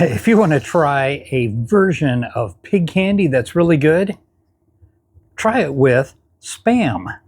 If you want to try a version of pig candy that's really good, try it with Spam.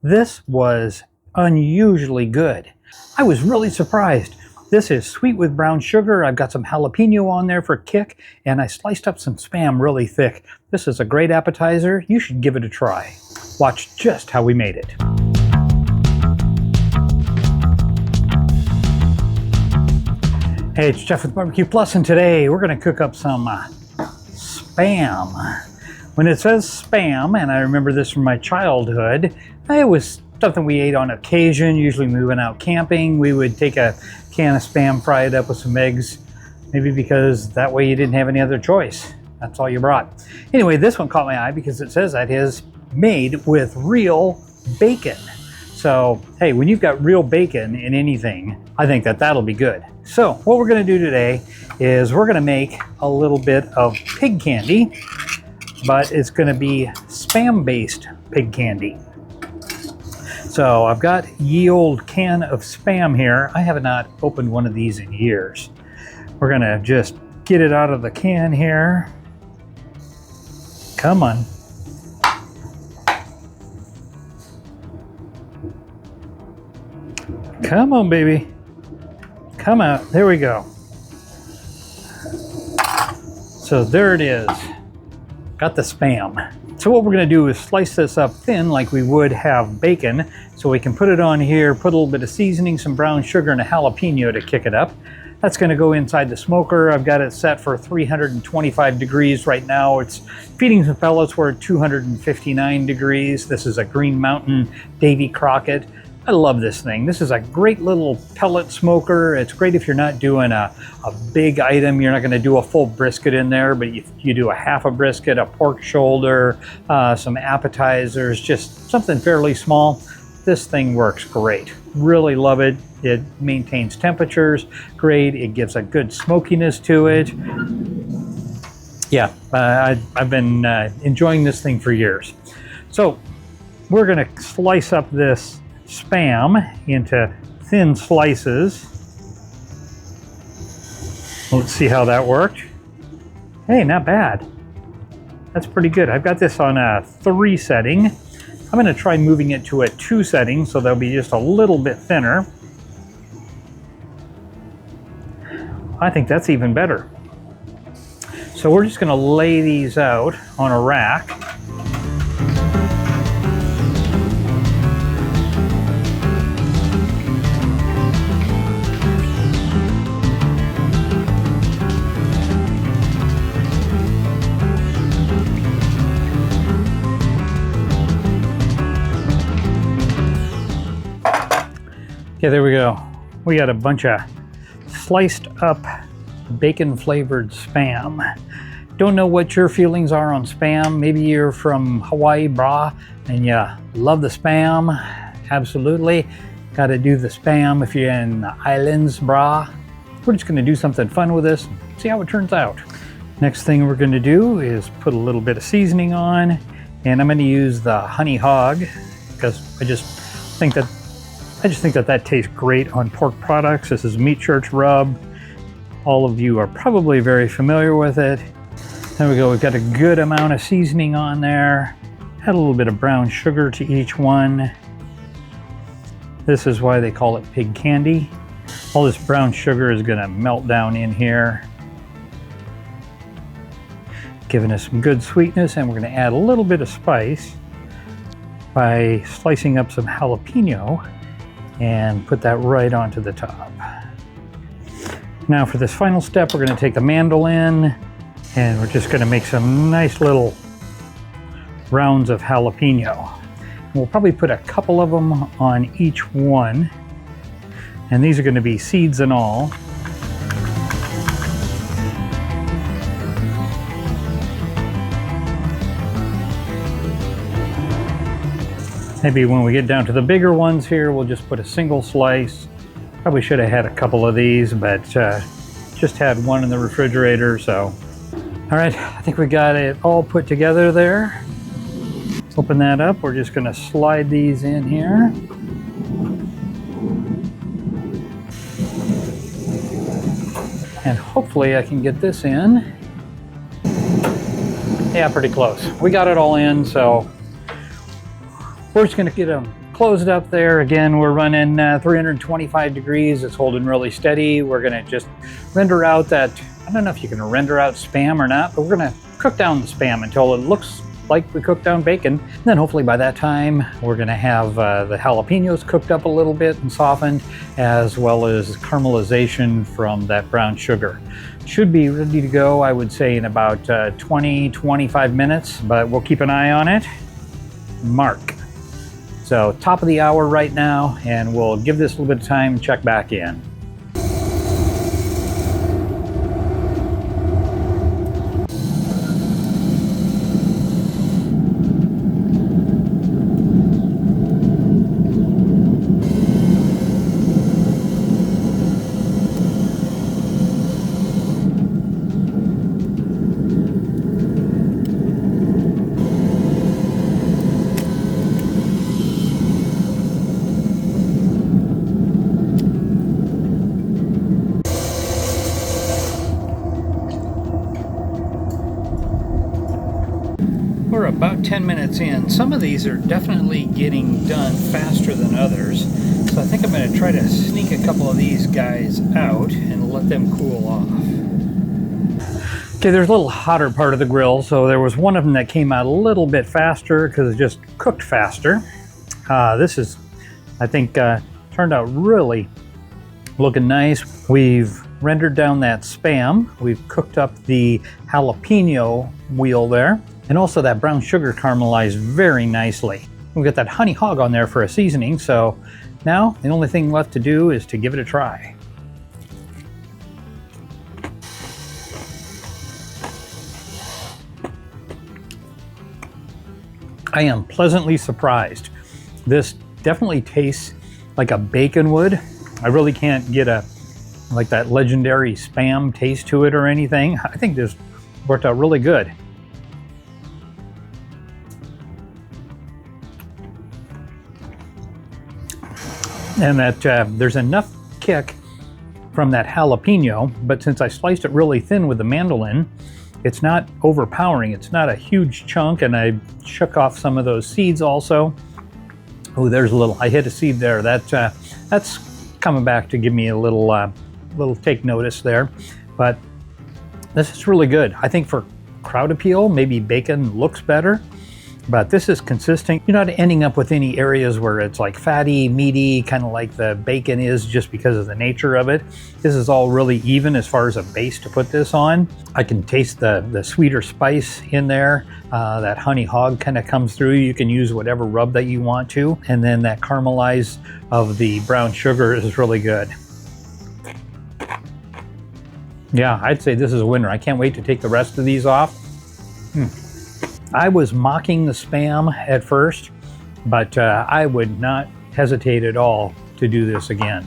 This was unusually good. I was really surprised. This is sweet with brown sugar. I've got some jalapeno on there for kick, and I sliced up some Spam really thick. This is a great appetizer. You should give it a try. Watch just how we made it. Hey, it's Jeff with Barbecue Plus, and today we're going to cook up some Spam. When it says Spam, and I remember this from my childhood, it was something we ate on occasion. Usually when we went out camping, we would take a can of Spam, fry it up with some eggs, maybe because that way you didn't have any other choice. That's all you brought. Anyway, this one caught my eye because it says that it is made with real bacon. So, hey, when you've got real bacon in anything, I think that that'll be good. So, what we're going to do today is we're going to make a little bit of pig candy, but it's going to be Spam-based pig candy. So, I've got ye old can of Spam here. I have not opened one of these in years. We're going to just get it out of the can here. Come on. Come on, baby. Come out. There we go. So there it is. Got the Spam. So what we're going to do is slice this up thin like we would have bacon. So we can put it on here, put a little bit of seasoning, some brown sugar, and a jalapeno to kick it up. That's going to go inside the smoker. I've got it set for 325 degrees right now. It's feeding some pellets. We're at 259 degrees. This is a Green Mountain Davy Crockett. I love this thing. This is a great little pellet smoker. It's great if you're not doing a big item. You're not going to do a full brisket in there, but you do a half a brisket, a pork shoulder, some appetizers, just something fairly small. This thing works great. Really love it. It maintains temperatures great. It gives a good smokiness to it. Yeah, I've been enjoying this thing for years. So we're going to slice up this Spam into thin slices. Let's see how that worked. Hey, not bad. That's pretty good. I've got this on a 3 setting. I'm going to try moving it to a 2 setting so they'll be just a little bit thinner. I think that's even better. So we're just going to lay these out on a rack. Okay, there we go. We got a bunch of sliced up bacon flavored Spam. Don't know what your feelings are on Spam. Maybe you're from Hawaii, brah, and you love the Spam. Absolutely. Got to do the Spam if you're in the islands, brah. We're just going to do something fun with this, see how it turns out. Next thing we're going to do is put a little bit of seasoning on, and I'm going to use the Honey Hog because I just think that that tastes great on pork products. This is Meat Church rub. All of you are probably very familiar with it. There we go. We've got a good amount of seasoning on there. Add a little bit of brown sugar to each one. This is why they call it pig candy. All this brown sugar is going to melt down in here, giving us some good sweetness, and we're going to add a little bit of spice by slicing up some jalapeno and put that right onto the top. Now for this final step, we're going to take the mandolin and we're just going to make some nice little rounds of jalapeno. We'll probably put a couple of them on each one, and these are going to be seeds and all. Maybe when we get down to the bigger ones here, we'll just put a single slice. Probably should have had a couple of these, but just had one in the refrigerator, so. All right, I think we got it all put together there. Let's open that up. We're just gonna slide these in here. And hopefully I can get this in. Yeah, pretty close. We got it all in, so we're just gonna get them closed up there. Again, we're running 325 degrees. It's holding really steady. We're gonna just render out that, I don't know if you can render out Spam or not, but we're gonna cook down the Spam until it looks like we cooked down bacon. And then hopefully by that time, we're gonna have the jalapenos cooked up a little bit and softened, as well as caramelization from that brown sugar. Should be ready to go, I would say, in about 20-25 minutes, but we'll keep an eye on it. Mark. So top of the hour right now, and we'll give this a little bit of time, check back in. We're about 10 minutes in. Some of these are definitely getting done faster than others. So I think I'm going to try to sneak a couple of these guys out and let them cool off. Okay, there's a little hotter part of the grill. So there was one of them that came out a little bit faster because it just cooked faster. This is, I think, turned out really looking nice. We've rendered down that Spam. We've cooked up the jalapeno wheel there. And also that brown sugar caramelized very nicely. We've got that honey hog on there for a seasoning, so now the only thing left to do is to give it a try. I am pleasantly surprised. This definitely tastes like a bacon would. I really can't get like that legendary Spam taste to it or anything. I think this worked out really good. And that there's enough kick from that jalapeno, but since I sliced it really thin with the mandolin, it's not overpowering. It's not a huge chunk, and I shook off some of those seeds also. Oh, there's a little, I hit a seed there. That's coming back to give me a little take notice there. But this is really good. I think for crowd appeal, maybe bacon looks better. But this is consistent. You're not ending up with any areas where it's like fatty, meaty, kind of like the bacon is just because of the nature of it. This is all really even as far as a base to put this on. I can taste the sweeter spice in there. That honey hog kind of comes through. You can use whatever rub that you want to. And then that caramelized of the brown sugar is really good. Yeah, I'd say this is a winner. I can't wait to take the rest of these off. I was mocking the Spam at first, but I would not hesitate at all to do this again.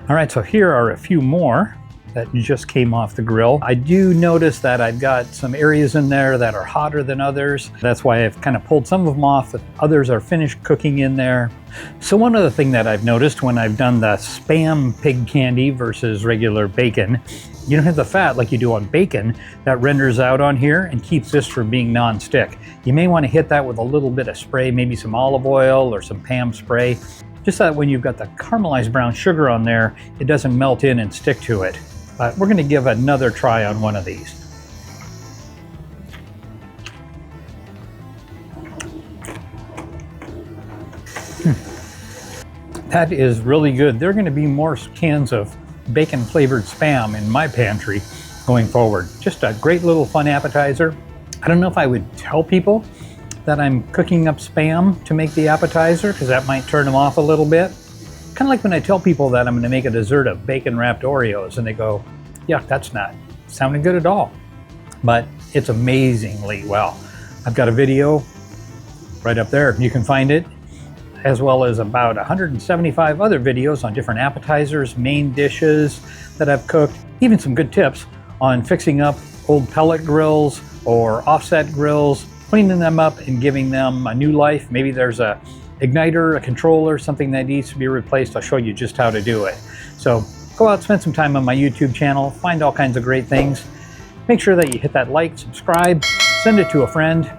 All right, so here are a few more that just came off the grill. I do notice that I've got some areas in there that are hotter than others. That's why I've kind of pulled some of them off. Others are finished cooking in there. So one other thing that I've noticed when I've done the Spam pig candy versus regular bacon, you don't have the fat like you do on bacon that renders out on here and keeps this from being non-stick. You may want to hit that with a little bit of spray, maybe some olive oil or some Pam spray, just so that when you've got the caramelized brown sugar on there, it doesn't melt in and stick to it. We're going to give another try on one of these. That is really good. There are going to be more cans of bacon flavored Spam in my pantry going forward. Just a great little fun appetizer. I don't know if I would tell people that I'm cooking up Spam to make the appetizer, because that might turn them off a little bit. Kind of like when I tell people that I'm going to make a dessert of bacon wrapped Oreos and they go, yeah, that's not sounding good at all. But it's amazingly well. I've got a video right up there. You can find it. as well as about 175 other videos on different appetizers, main dishes that I've cooked, even some good tips on fixing up old pellet grills or offset grills, cleaning them up and giving them a new life. Maybe there's a igniter, a controller, something that needs to be replaced. I'll show you just how to do it. So go out, spend some time on my YouTube channel, find all kinds of great things. Make sure that you hit that like, subscribe, send it to a friend,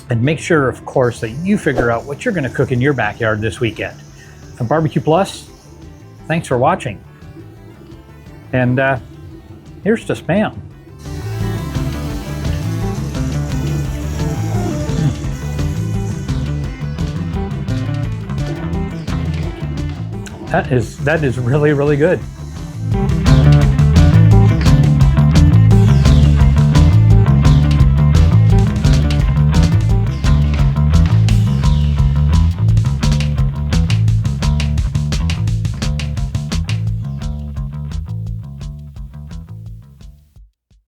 and make sure, of course, that you figure out what you're going to cook in your backyard this weekend. From Barbecue Plus, thanks for watching. And here's to Spam. That is really, really good.